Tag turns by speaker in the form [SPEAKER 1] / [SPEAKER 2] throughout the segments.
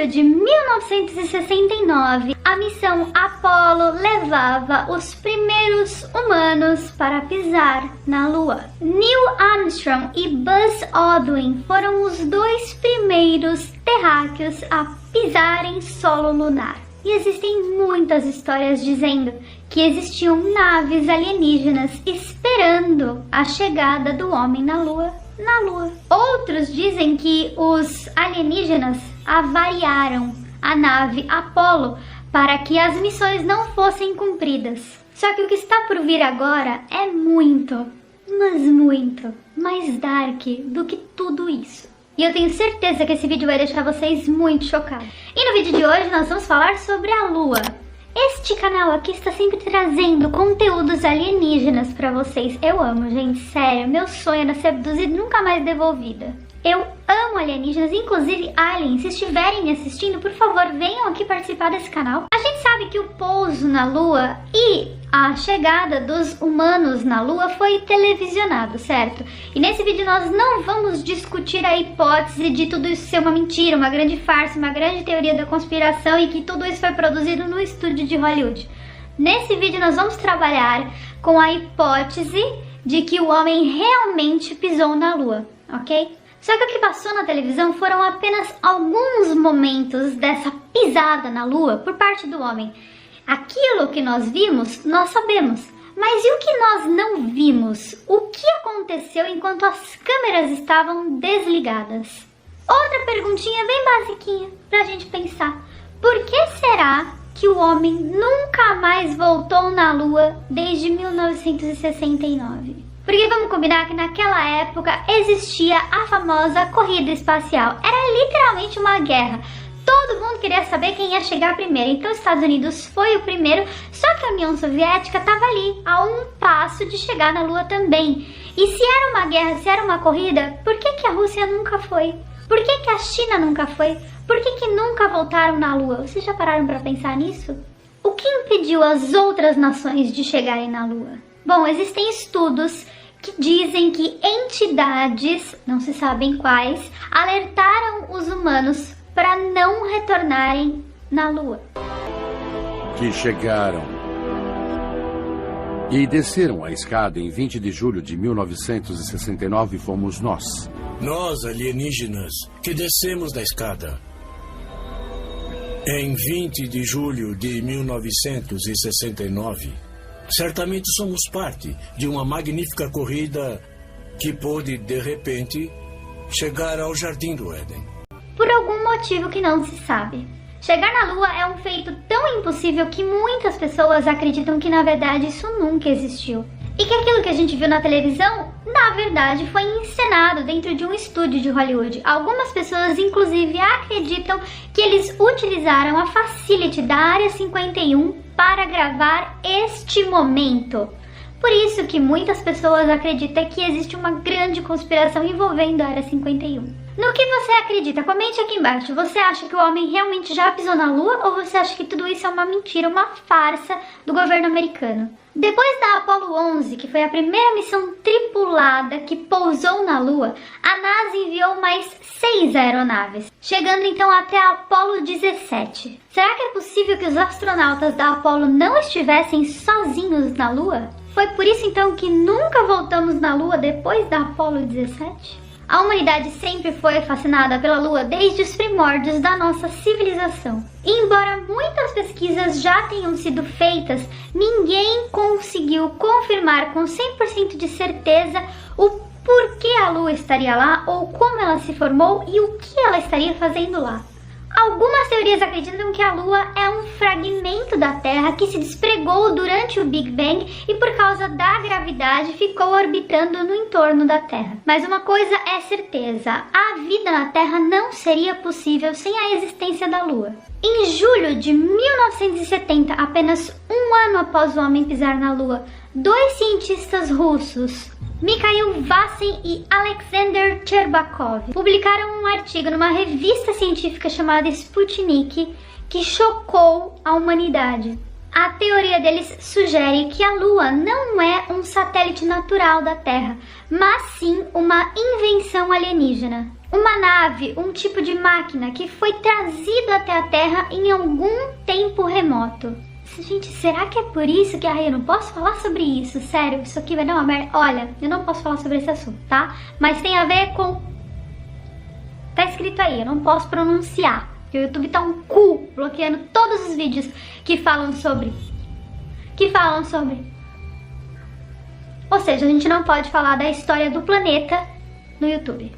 [SPEAKER 1] julho de 1969, a missão Apollo levava os primeiros humanos para pisar na Lua. Neil Armstrong e Buzz Aldrin foram os dois primeiros terráqueos a pisarem solo lunar. E existem muitas histórias dizendo que existiam naves alienígenas esperando a chegada do homem na Lua. Outros dizem que os alienígenas avariaram a nave Apollo para que as missões não fossem cumpridas. Só que o que está por vir agora é muito, mas muito mais dark do que tudo isso. E eu tenho certeza que esse vídeo vai deixar vocês muito chocados. E no vídeo de hoje nós vamos falar sobre a Lua. Este canal aqui está sempre trazendo conteúdos alienígenas pra vocês. Eu amo, gente, sério. Meu sonho era ser abduzida e nunca mais devolvida. Eu amo alienígenas, inclusive aliens. Se estiverem me assistindo, por favor, venham aqui participar desse canal. A gente sabe que o pouso na Lua e a chegada dos humanos na Lua foi televisionado, certo? E nesse vídeo nós não vamos discutir a hipótese de tudo isso ser uma mentira, uma grande farsa, uma grande teoria da conspiração e que tudo isso foi produzido no estúdio de Hollywood. Nesse vídeo nós vamos trabalhar com a hipótese de que o homem realmente pisou na Lua, ok? Só que o que passou na televisão foram apenas alguns momentos dessa pisada na Lua por parte do homem. Aquilo que nós vimos, nós sabemos. Mas e o que nós não vimos? O que aconteceu enquanto as câmeras estavam desligadas? Outra perguntinha bem basiquinha pra gente pensar. Por que será que o homem nunca mais voltou na Lua desde 1969? Porque vamos combinar que naquela época existia a famosa corrida espacial. Era literalmente uma guerra. Todo mundo queria saber quem ia chegar primeiro. Então os Estados Unidos foi o primeiro, só que a União Soviética estava ali, a um passo de chegar na Lua também. E se era uma guerra, se era uma corrida, por que a Rússia nunca foi? Por que a China nunca foi? Por que nunca voltaram na Lua? Vocês já pararam para pensar nisso? O que impediu as outras nações de chegarem na Lua? Bom, existem estudos que dizem que entidades, não se sabem quais, alertaram os humanos para não retornarem na Lua.
[SPEAKER 2] Que chegaram e desceram a escada em 20 de julho de 1969 fomos nós.
[SPEAKER 3] Nós, alienígenas, que descemos da escada. Em 20 de julho de 1969, certamente somos parte de uma magnífica corrida que pôde, de repente, chegar ao Jardim do Éden.
[SPEAKER 1] Por algum motivo que não se sabe. Chegar na Lua é um feito tão impossível que muitas pessoas acreditam que na verdade isso nunca existiu. E que aquilo que a gente viu na televisão, na verdade, foi encenado dentro de um estúdio de Hollywood. Algumas pessoas, inclusive, acreditam que eles utilizaram a facility da Área 51 para gravar este momento. Por isso que muitas pessoas acreditam que existe uma grande conspiração envolvendo a Área 51. No que você acredita? Comente aqui embaixo. Você acha que o homem realmente já pisou na Lua ou você acha que tudo isso é uma mentira, uma farsa do governo americano? Depois da Apollo 11, que foi a primeira missão tripulada que pousou na Lua, a NASA enviou mais 6 aeronaves, chegando então até a Apollo 17. Será que é possível que os astronautas da Apollo não estivessem sozinhos na Lua? Foi por isso então que nunca voltamos na Lua depois da Apollo 17? A humanidade sempre foi fascinada pela Lua desde os primórdios da nossa civilização. E embora muitas pesquisas já tenham sido feitas, ninguém conseguiu confirmar com 100% de certeza o porquê a Lua estaria lá, ou como ela se formou e o que ela estaria fazendo lá. Algumas teorias acreditam que a Lua é um fragmento da Terra que se despregou durante o Big Bang e por causa da gravidade ficou orbitando no entorno da Terra. Mas uma coisa é certeza, a vida na Terra não seria possível sem a existência da Lua. Em julho de 1970, apenas um ano após o homem pisar na Lua, 2 cientistas russos, Mikhail Vasin e Alexander Cherbakov, publicaram um artigo numa revista científica chamada Sputnik que chocou a humanidade. A teoria deles sugere que a Lua não é um satélite natural da Terra, mas sim uma invenção alienígena. Uma nave, um tipo de máquina que foi trazido até a Terra em algum tempo remoto. Gente, será que é por isso que eu não posso falar sobre isso? Sério, isso aqui vai dar uma merda. Olha, eu não posso falar sobre esse assunto, tá? Mas tem a ver com... Tá escrito aí, eu não posso pronunciar. Porque o YouTube tá um cu bloqueando todos os vídeos que falam sobre. Ou seja, a gente não pode falar da história do planeta no YouTube.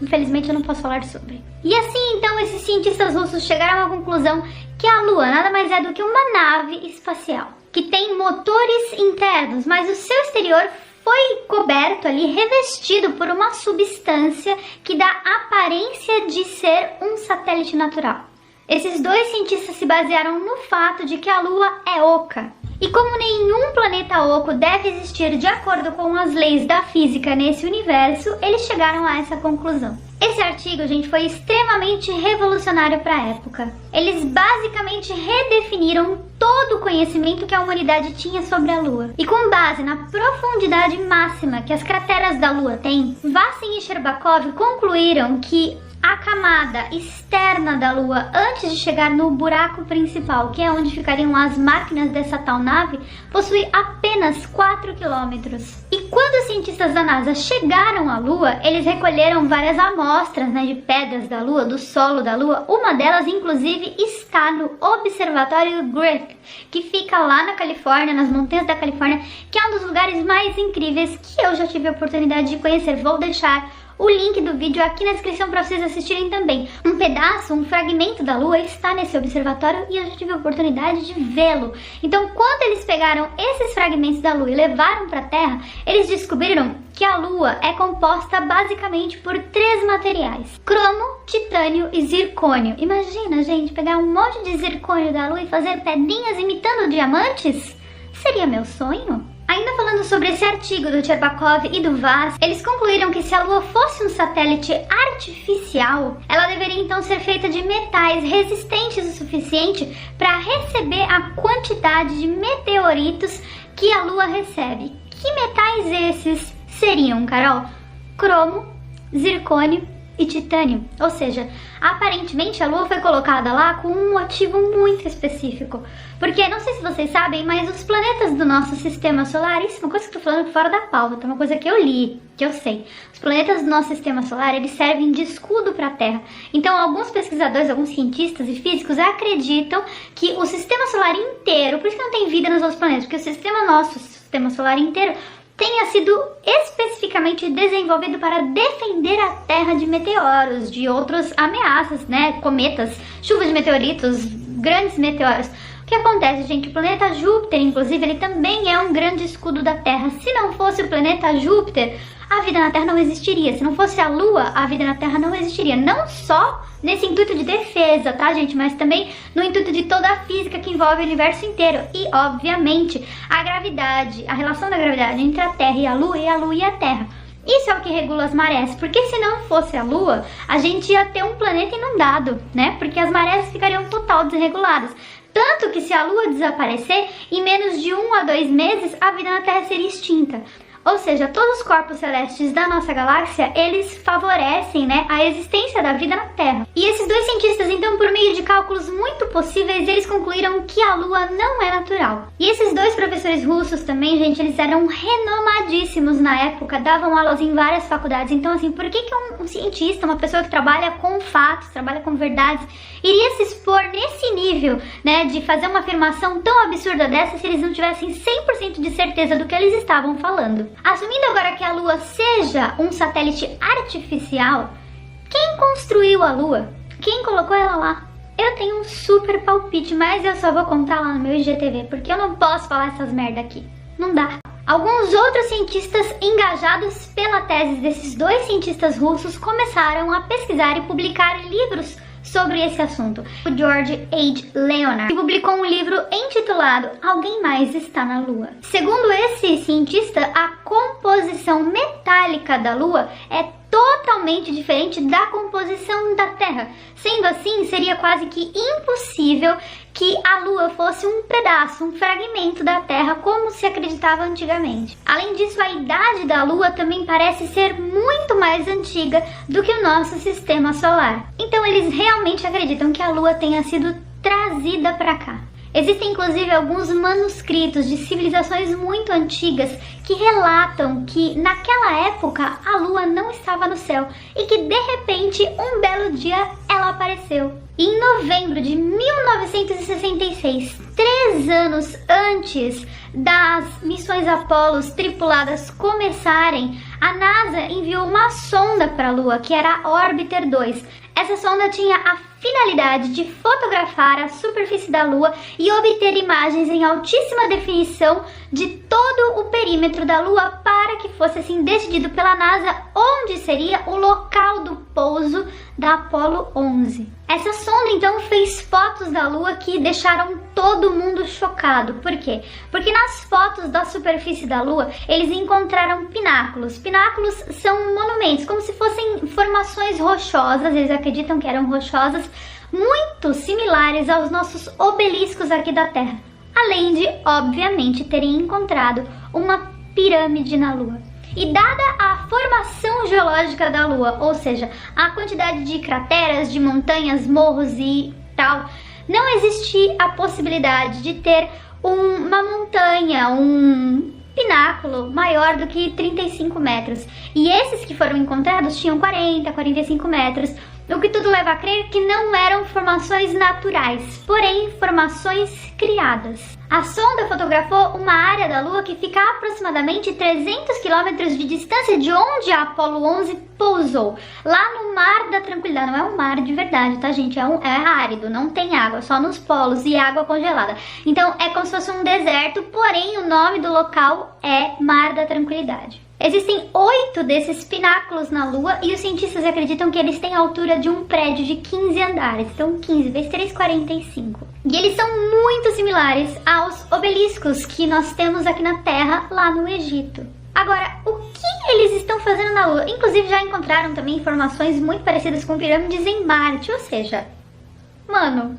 [SPEAKER 1] Infelizmente eu não posso falar sobre. E assim, então, esses cientistas russos chegaram à conclusão que a Lua nada mais é do que uma nave espacial, que tem motores internos, mas o seu exterior foi coberto ali, revestido por uma substância que dá aparência de ser um satélite natural. Esses dois cientistas se basearam no fato de que a Lua é oca. E como nenhum planeta oco deve existir de acordo com as leis da física nesse universo, eles chegaram a essa conclusão. Esse artigo, gente, foi extremamente revolucionário para a época. Eles basicamente redefiniram todo o conhecimento que a humanidade tinha sobre a Lua. E com base na profundidade máxima que as crateras da Lua têm, Vassin e Sherbakov concluíram que a camada externa da Lua, antes de chegar no buraco principal, que é onde ficariam as máquinas dessa tal nave, possui apenas 4 quilômetros. E quando os cientistas da NASA chegaram à Lua, eles recolheram várias amostras, de pedras da Lua, do solo da Lua. Uma delas, inclusive, está no Observatório Griffith, que fica lá na Califórnia, nas montanhas da Califórnia, que é um dos lugares mais incríveis que eu já tive a oportunidade de conhecer. Vou deixar o link do vídeo aqui na descrição para vocês assistirem também. Um pedaço, um fragmento da Lua está nesse observatório e eu já tive a oportunidade de vê-lo. Então, quando eles pegaram esses fragmentos da Lua e levaram para a Terra, eles descobriram que a Lua é composta basicamente por 3 materiais: cromo, titânio e zircônio. Imagina, gente, pegar um monte de zircônio da Lua e fazer pedrinhas imitando diamantes? Seria meu sonho? Ainda falando sobre esse artigo do Sherbakov e do Vass, eles concluíram que se a Lua fosse um satélite artificial, ela deveria então ser feita de metais resistentes o suficiente para receber a quantidade de meteoritos que a Lua recebe. Que metais esses seriam, Carol? Cromo, zircônio e titânio. Ou seja, aparentemente a Lua foi colocada lá com um motivo muito específico. Porque, não sei se vocês sabem, mas os planetas do nosso sistema solar, isso é uma coisa que eu tô falando fora da pauta, é uma coisa que eu li, que eu sei. Os planetas do nosso sistema solar, eles servem de escudo para a Terra. Então, alguns pesquisadores, alguns cientistas e físicos acreditam que o sistema solar inteiro, por isso que não tem vida nos outros planetas, porque o sistema solar inteiro, tenha sido especificamente desenvolvido para defender a Terra de meteoros, de outras ameaças, cometas, chuvas de meteoritos, grandes meteoros. O que acontece, gente? O planeta Júpiter, inclusive, ele também é um grande escudo da Terra. Se não fosse o planeta Júpiter, a vida na Terra não existiria. Se não fosse a Lua, a vida na Terra não existiria. Não só nesse intuito de defesa, tá, gente? Mas também no intuito de toda a física que envolve o universo inteiro. E, obviamente, a gravidade, a relação da gravidade entre a Terra e a Lua e a Terra. Isso é o que regula as marés, porque se não fosse a Lua, a gente ia ter um planeta inundado, Porque as marés ficariam total desreguladas. Tanto que se a Lua desaparecer, em menos de 1 a 2 meses, a vida na Terra seria extinta. Ou seja, todos os corpos celestes da nossa galáxia, eles favorecem, a existência da vida na Terra. E esses dois cientistas, então, por meio de cálculos muito possíveis, eles concluíram que a Lua não é natural. E esses dois professores russos também, gente, eles eram renomadíssimos na época, davam aulas em várias faculdades. Então, assim, por que um cientista, uma pessoa que trabalha com fatos, trabalha com verdades, iria se expor nesse nível, de fazer uma afirmação tão absurda dessa se eles não tivessem 100% de certeza do que eles estavam falando? Assumindo agora que a Lua seja um satélite artificial, quem construiu a Lua? Quem colocou ela lá? Eu tenho um super palpite, mas eu só vou contar lá no meu IGTV, porque eu não posso falar essas merda aqui. Não dá. Alguns outros cientistas engajados pela tese desses dois cientistas russos começaram a pesquisar e publicar livros sobre esse assunto. O George H. Leonard, que publicou um livro intitulado Alguém Mais Está na Lua. Segundo esse cientista, a composição metálica da Lua é totalmente totalmente diferente da composição da Terra. Sendo assim, seria quase que impossível que a Lua fosse um pedaço, um fragmento da Terra, como se acreditava antigamente. Além disso, a idade da Lua também parece ser muito mais antiga do que o nosso sistema solar. Então eles realmente acreditam que a Lua tenha sido trazida para cá. Existem inclusive alguns manuscritos de civilizações muito antigas que relatam que naquela época a Lua não estava no céu e que de repente um belo dia ela apareceu. E em novembro de 1966, 3 anos antes das missões Apollo tripuladas começarem, a NASA enviou uma sonda para a Lua, que era a Orbiter 2. Essa sonda tinha a finalidade de fotografar a superfície da Lua e obter imagens em altíssima definição de todo o perímetro da Lua para que fosse assim decidido pela NASA onde seria o local do pouso da Apollo 11. Essa sonda então fez fotos da Lua que deixaram todo mundo chocado. Por quê? Porque nas fotos da superfície da Lua eles encontraram pináculos. Pináculos são monumentos, como se fossem formações rochosas, eles acreditam que eram rochosas, muito similares aos nossos obeliscos aqui da Terra. Além de, obviamente, terem encontrado uma pirâmide na Lua. E dada a formação geológica da Lua, ou seja, a quantidade de crateras, de montanhas, morros e tal, não existe a possibilidade de ter uma montanha, um pináculo maior do que 35 metros. E esses que foram encontrados tinham 40, 45 metros, o que tudo leva a crer que não eram formações naturais, porém formações criadas. A sonda fotografou uma área da Lua que fica a aproximadamente 300 km de distância de onde a Apollo 11 pousou, lá no Mar da Tranquilidade. Não é um mar de verdade, tá, gente? É árido, não tem água, só nos polos e água congelada. Então é como se fosse um deserto, porém o nome do local é Mar da Tranquilidade. Existem 8 desses pináculos na Lua e os cientistas acreditam que eles têm a altura de um prédio de 15 andares. Então 15 vezes 3, 45. E eles são muito similares aos obeliscos que nós temos aqui na Terra, lá no Egito. Agora, o que eles estão fazendo na Lua? Inclusive já encontraram também informações muito parecidas com pirâmides em Marte, ou seja, mano,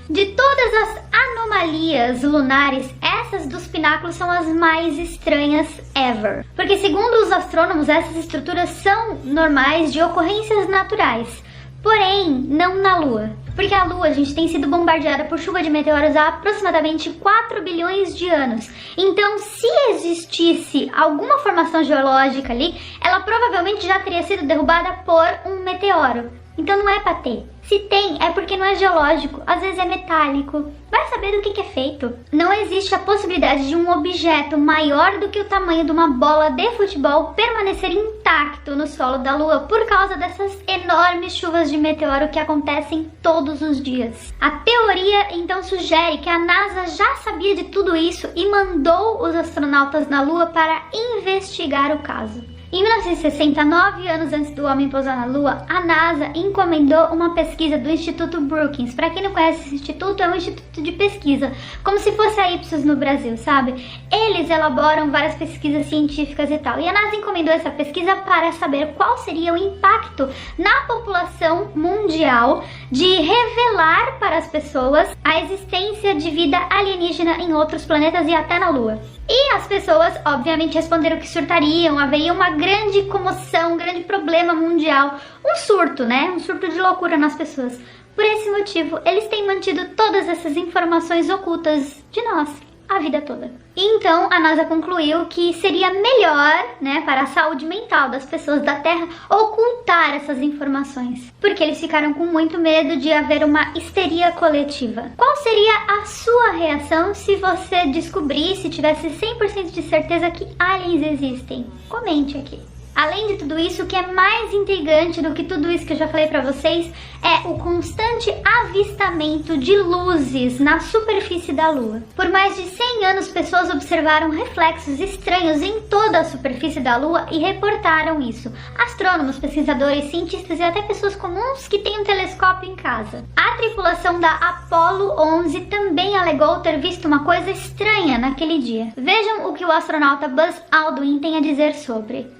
[SPEAKER 1] de todas as anomalias lunares, essas dos pináculos são as mais estranhas ever. Porque segundo os astrônomos, essas estruturas são normais de ocorrências naturais, porém não na Lua. Porque a Lua, gente, tem sido bombardeada por chuva de meteoros há aproximadamente 4 bilhões de anos. Então, se existisse alguma formação geológica ali, ela provavelmente já teria sido derrubada por um meteoro. Então não é pra ter. Se tem, é porque não é geológico, às vezes é metálico. Vai saber do que é feito. Não existe a possibilidade de um objeto maior do que o tamanho de uma bola de futebol permanecer intacto no solo da Lua por causa dessas enormes chuvas de meteoro que acontecem todos os dias. A teoria então sugere que a NASA já sabia de tudo isso e mandou os astronautas na Lua para investigar o caso. Em 1960, 9 anos antes do homem pousar na Lua, a NASA encomendou uma pesquisa do Instituto Brookings. Para quem não conhece esse instituto, é um instituto de pesquisa, como se fosse a Ipsos no Brasil, sabe? Eles elaboram várias pesquisas científicas e tal. E a NASA encomendou essa pesquisa para saber qual seria o impacto na população mundial de revelar para as pessoas a existência de vida alienígena em outros planetas e até na Lua. E as pessoas, obviamente, responderam que surtariam, haveria uma grande comoção, um grande problema mundial, um surto, né? Um surto de loucura nas pessoas. Por esse motivo, eles têm mantido todas essas informações ocultas de nós a vida toda. E então a NASA concluiu que seria melhor, né, para a saúde mental das pessoas da Terra ocultar essas informações, porque eles ficaram com muito medo de haver uma histeria coletiva. Qual seria a sua reação se você descobrisse, tivesse 100% de certeza que aliens existem? Comente aqui. Além de tudo isso, o que é mais intrigante do que tudo isso que eu já falei pra vocês é o constante avistamento de luzes na superfície da Lua. Por mais de 100 anos, pessoas observaram reflexos estranhos em toda a superfície da Lua e reportaram isso. Astrônomos, pesquisadores, cientistas e até pessoas comuns que têm um telescópio em casa. A tripulação da Apollo 11 também alegou ter visto uma coisa estranha naquele dia. Vejam o que o astronauta Buzz Aldrin tem a dizer sobre.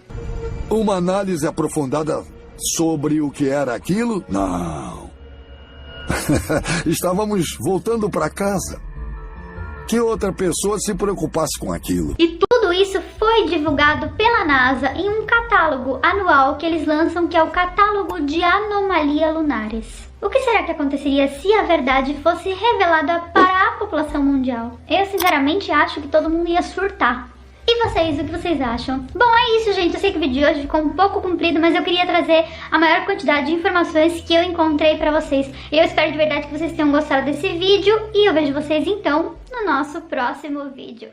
[SPEAKER 4] Uma análise aprofundada sobre o que era aquilo? Não. Estávamos voltando para casa. Que outra pessoa se preocupasse com aquilo?
[SPEAKER 1] E tudo isso foi divulgado pela NASA em um catálogo anual que eles lançam, que é o Catálogo de Anomalia Lunares. O que será que aconteceria se a verdade fosse revelada para a população mundial? Eu sinceramente acho que todo mundo ia surtar. E vocês, o que vocês acham? Bom, é isso, gente. Eu sei que o vídeo de hoje ficou um pouco comprido, mas eu queria trazer a maior quantidade de informações que eu encontrei pra vocês. Eu espero de verdade que vocês tenham gostado desse vídeo e eu vejo vocês, então, no nosso próximo vídeo.